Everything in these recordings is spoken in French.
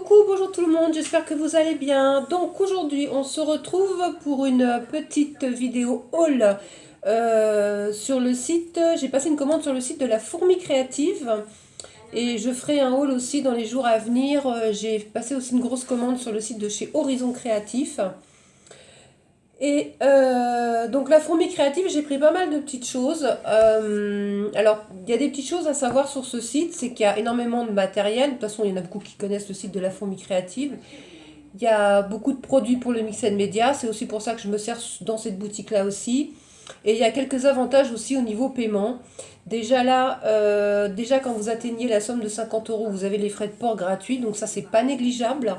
Coucou, bonjour tout le monde, j'espère que vous allez bien. Donc aujourd'hui on se retrouve pour une petite vidéo haul sur le site. J'ai passé une commande sur le site de la Fourmi Créative et je ferai un haul aussi dans les jours à venir. J'ai passé aussi une grosse commande sur le site de chez Horizon Créatif. Et donc la Fourmi Créative, j'ai pris pas mal de petites choses. Alors, il y a des petites choses à savoir sur ce site, c'est qu'il y a énormément de matériel. De toute façon, il y en a beaucoup qui connaissent le site de la Fourmi Créative. Il y a beaucoup de produits pour le mix and media, c'est aussi pour ça que je me sers dans cette boutique-là aussi. Et il y a quelques avantages aussi au niveau paiement. Déjà là, déjà quand vous atteignez la somme de 50 euros, vous avez les frais de port gratuits, donc ça c'est pas négligeable.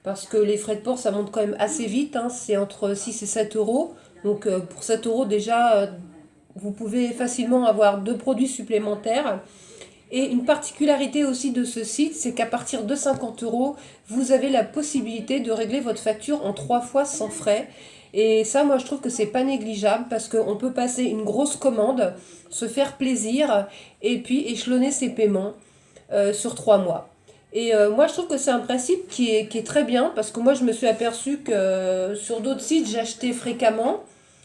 Parce que les frais de port, ça monte quand même assez vite, hein, c'est entre 6 et 7 euros. Donc pour 7 euros déjà, vous pouvez facilement avoir deux produits supplémentaires. Et une particularité aussi de ce site, c'est qu'à partir de 50 euros, vous avez la possibilité de régler votre facture en 3 fois sans frais. Et ça, moi, je trouve que c'est pas négligeable parce qu'on peut passer une grosse commande, se faire plaisir et puis échelonner ses paiements sur 3 mois. Et moi, je trouve que c'est un principe qui est très bien parce que moi, je me suis aperçue que sur d'autres sites, j'achetais fréquemment.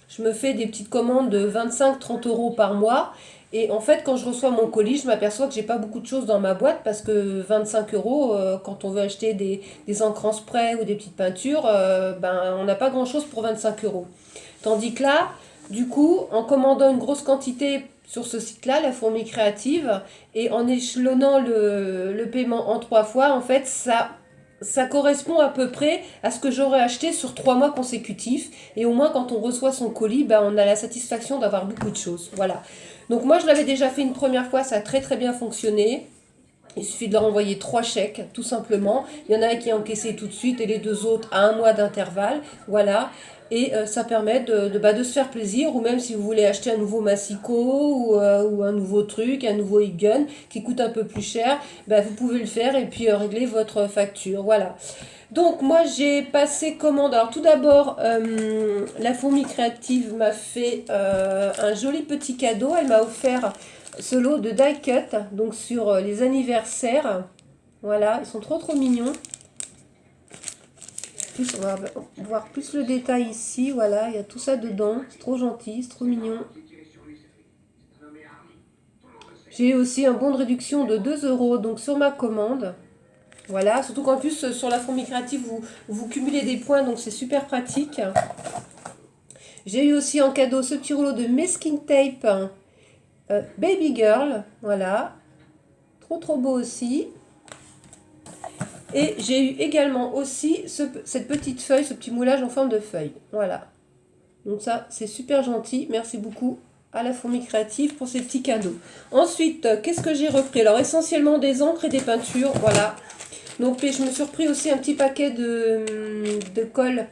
Je me fais des petites commandes de 25-30 euros par mois. Et en fait, quand je reçois mon colis, je m'aperçois que j'ai pas beaucoup de choses dans ma boîte parce que 25 euros, quand on veut acheter des encres spray ou des petites peintures, ben, on n'a pas grand-chose pour 25 euros. Tandis que là, du coup, en commandant une grosse quantité sur ce site-là, la Fourmi Créative, et en échelonnant le paiement en 3 fois, en fait, ça correspond à peu près à ce que j'aurais acheté sur 3 mois consécutifs. Et au moins, quand on reçoit son colis, ben, on a la satisfaction d'avoir beaucoup de choses. Voilà. Donc moi, je l'avais déjà fait une première fois, ça a très très bien fonctionné. Il suffit de leur envoyer 3 chèques, tout simplement. Il y en a un qui est encaissé tout de suite et les deux autres à 1 mois d'intervalle. Voilà. Et ça permet de se faire plaisir. Ou même si vous voulez acheter un nouveau massicot ou un nouveau truc, un nouveau e-gun qui coûte un peu plus cher, ben, vous pouvez le faire et puis régler votre facture. Voilà. Donc moi j'ai passé commande. Alors tout d'abord, la Fourmi Créative m'a fait un joli petit cadeau. Elle m'a offert ce lot de die cut, donc sur les anniversaires. Voilà, ils sont trop trop mignons. Plus, on va voir plus le détail ici. Voilà, il y a tout ça dedans. C'est trop gentil, c'est trop mignon. J'ai eu aussi un bon de réduction de 2 euros donc sur ma commande. Voilà, surtout qu'en plus sur la Fourmi Créative, vous cumulez des points, donc c'est super pratique. J'ai eu aussi en cadeau ce petit rouleau de masking tape Baby Girl. Voilà, trop trop beau aussi. Et j'ai eu également aussi cette petite feuille, ce petit moulage en forme de feuille. Voilà. Donc ça, c'est super gentil. Merci beaucoup à la Fourmi Créative pour ces petits cadeaux. Ensuite, qu'est-ce que j'ai repris? Alors, essentiellement des encres et des peintures. Voilà. Donc, je me suis repris aussi un petit paquet de colle,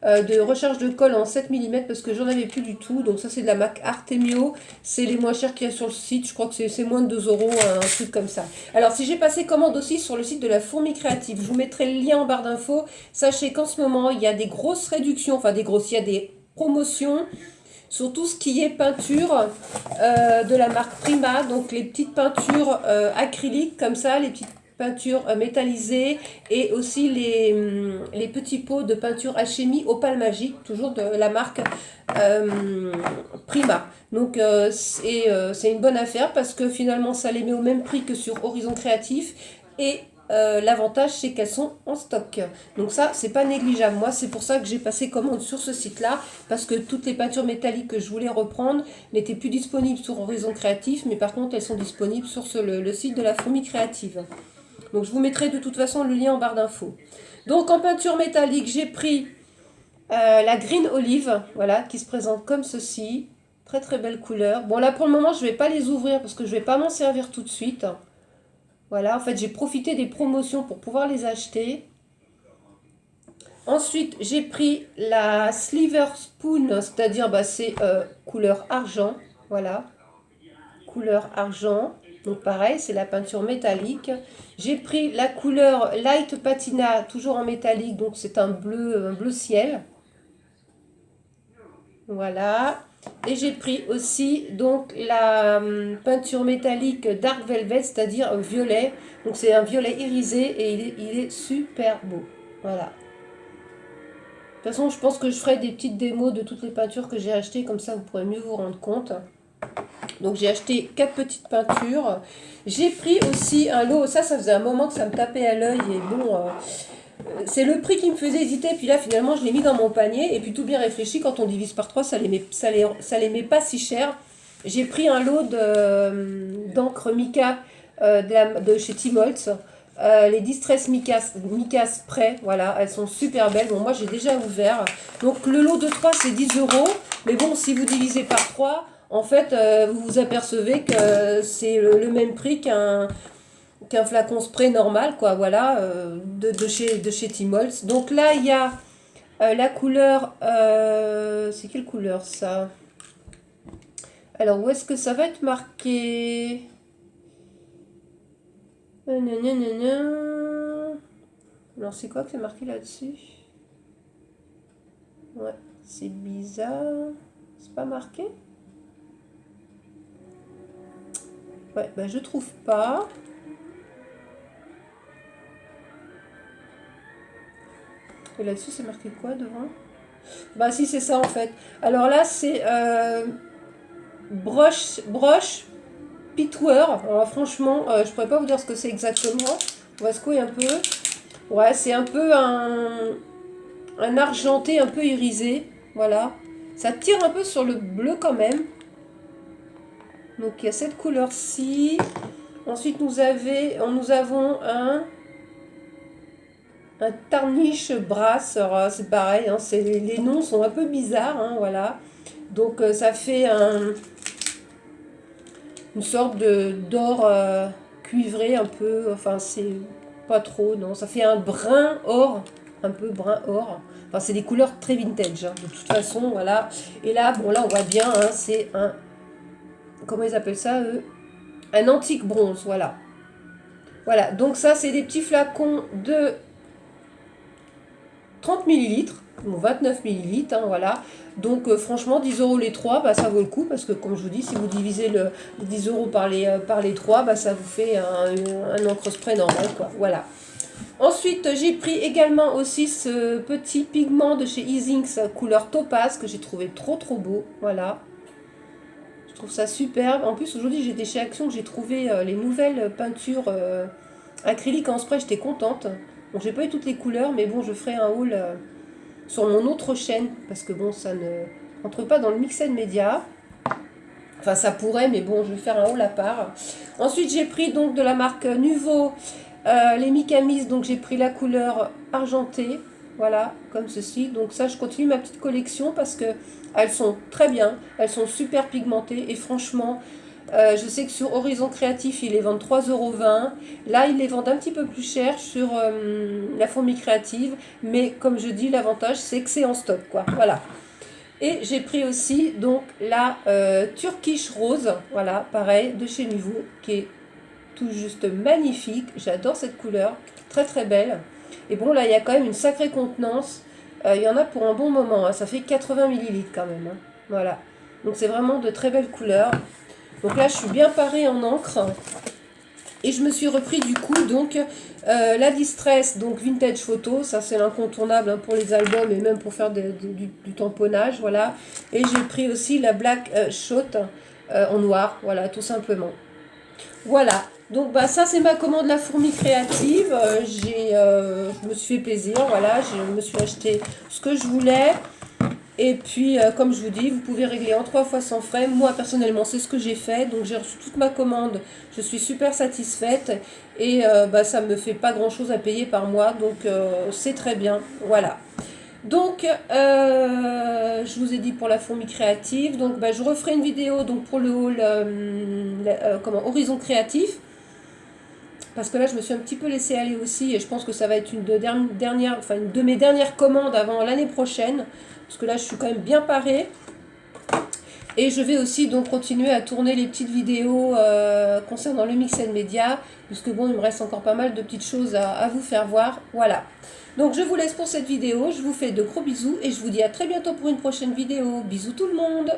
de recharge de colle en 7 mm parce que j'en avais plus du tout. Donc, ça, c'est de la marque Artemio. C'est les moins chers qu'il y a sur le site. Je crois que c'est moins de 2 euros, un truc comme ça. Alors, si j'ai passé commande aussi sur le site de la Fourmi Créative, je vous mettrai le lien en barre d'infos. Sachez qu'en ce moment, il y a des grosses réductions, enfin des grosses, il y a des promotions sur tout ce qui est peinture de la marque Prima. Donc, les petites peintures acryliques comme ça, les petites peinture métallisée et aussi les petits pots de peinture alchimie opale magique, toujours de la marque Prima. Donc c'est une bonne affaire parce que finalement ça les met au même prix que sur Horizon Créatif et l'avantage c'est qu'elles sont en stock. Donc ça c'est pas négligeable. Moi c'est pour ça que j'ai passé commande sur ce site là parce que toutes les peintures métalliques que je voulais reprendre n'étaient plus disponibles sur Horizon Créatif mais par contre elles sont disponibles sur le site de la Fourmi Créative. Donc je vous mettrai de toute façon le lien en barre d'infos. Donc en peinture métallique, j'ai pris la Green Olive, voilà, qui se présente comme ceci. Très très belle couleur. Bon là pour le moment je ne vais pas les ouvrir parce que je ne vais pas m'en servir tout de suite. Voilà, en fait j'ai profité des promotions pour pouvoir les acheter. Ensuite j'ai pris la Sliver Spoon, c'est-à-dire c'est couleur argent. Voilà, couleur argent. Donc pareil, c'est la peinture métallique. J'ai pris la couleur Light Patina, toujours en métallique, donc c'est un bleu ciel. Voilà. Et j'ai pris aussi donc la peinture métallique Dark Velvet, c'est-à-dire violet. Donc c'est un violet irisé et il est super beau. Voilà. De toute façon, je pense que je ferai des petites démos de toutes les peintures que j'ai achetées, comme ça vous pourrez mieux vous rendre compte. Donc j'ai acheté 4 petites peintures. J'ai pris aussi un lot, ça faisait un moment que ça me tapait à l'œil et bon... c'est le prix qui me faisait hésiter, puis là finalement je l'ai mis dans mon panier, et puis tout bien réfléchi, quand on divise par 3, ça les met pas si cher. J'ai pris un lot d'encre mica de chez Tim Holtz, les Distress Mica Spray, voilà, elles sont super belles. Bon, moi j'ai déjà ouvert, donc le lot de 3 c'est 10 euros, mais bon, si vous divisez par 3, en fait, vous vous apercevez que c'est le même prix qu'un flacon spray normal, quoi, voilà, de chez Tim Holtz. Donc là, il y a la couleur, c'est quelle couleur ça? Alors, où est-ce que ça va être marqué? Alors, c'est quoi que c'est marqué là-dessus? Ouais, c'est bizarre. C'est pas marqué? Ouais, bah je trouve pas. Et là-dessus, c'est marqué quoi devant? Bah si, c'est ça en fait. Alors là, c'est broche pitware. Alors franchement, je pourrais pas vous dire ce que c'est exactement. On va secouer un peu. Ouais, c'est un peu un argenté un peu irisé. Voilà. Ça tire un peu sur le bleu quand même. Donc il y a cette couleur-ci. Ensuite, nous avons un tarnish brass. Alors c'est pareil, hein, les noms sont un peu bizarres. Hein, voilà. Donc ça fait une sorte d'or cuivré un peu. Enfin, c'est pas trop, non. Ça fait un brun or. Un peu brun or. Enfin, c'est des couleurs très vintage, hein, de toute façon, voilà. Et là, bon, là, on voit bien, hein, c'est un... Comment ils appellent ça, eux? Un antique bronze, voilà. Voilà, donc ça, c'est des petits flacons de 30 millilitres, donc 29 millilitres, hein, voilà. Donc, franchement, 10 euros les 3, bah, ça vaut le coup, parce que, comme je vous dis, si vous divisez les 10 euros par les 3, bah, ça vous fait un encre spray normal, quoi, voilà. Ensuite, j'ai pris également aussi ce petit pigment de chez Easings couleur topaz que j'ai trouvé trop beau. Voilà. Je trouve ça superbe. En plus, aujourd'hui, j'étais chez Action, j'ai trouvé les nouvelles peintures acryliques en spray. J'étais contente. Bon, j'ai pas eu toutes les couleurs, mais bon, je ferai un haul sur mon autre chaîne parce que bon, ça ne rentre pas dans le Mixed Media. Enfin, ça pourrait, mais bon, je vais faire un haul à part. Ensuite, j'ai pris donc de la marque Nuvo. Les Mikamis, donc j'ai pris la couleur argentée, voilà, comme ceci. Donc ça, je continue ma petite collection parce que elles sont très bien, elles sont super pigmentées et franchement, je sais que sur Horizon Créatif, ils les vendent 3,20 €. Là, ils les vendent un petit peu plus cher sur la Fourmi Créative, mais comme je dis, l'avantage, c'est que c'est en stock, quoi, voilà. Et j'ai pris aussi donc la Turkish Rose, voilà, pareil, de chez Nuvo, qui est tout juste magnifique. J'adore cette couleur, très belle. Et bon, là, il y a quand même une sacrée contenance. Il y en a pour un bon moment, hein. Ça fait 80 millilitres quand même. Hein. Voilà. Donc, c'est vraiment de très belles couleurs. Donc là, je suis bien parée en encre. Et je me suis repris du coup, donc, la Distress, donc Vintage Photo. Ça, c'est l'incontournable hein, pour les albums et même pour faire du tamponnage. Voilà. Et j'ai pris aussi la Black Shot en noir. Voilà, tout simplement. Voilà, donc bah, ça c'est ma commande La Fourmi Créative. Je me suis fait plaisir, voilà, je me suis acheté ce que je voulais. Et puis, comme je vous dis, vous pouvez régler en 3 fois sans frais. Moi, personnellement, c'est ce que j'ai fait. Donc, j'ai reçu toute ma commande. Je suis super satisfaite. Et bah, ça ne me fait pas grand-chose à payer par mois. Donc, c'est très bien. Voilà. Donc, je vous ai dit pour La Fourmi Créative. Donc, bah, je referai une vidéo donc, pour le haul Horizon Créatif. Parce que là, je me suis un petit peu laissée aller aussi. Et je pense que ça va être une de mes dernières commandes avant l'année prochaine. Parce que là, je suis quand même bien parée. Et je vais aussi donc continuer à tourner les petites vidéos concernant le Mixed Media. Puisque bon, il me reste encore pas mal de petites choses à vous faire voir. Voilà. Donc, je vous laisse pour cette vidéo. Je vous fais de gros bisous. Et je vous dis à très bientôt pour une prochaine vidéo. Bisous tout le monde!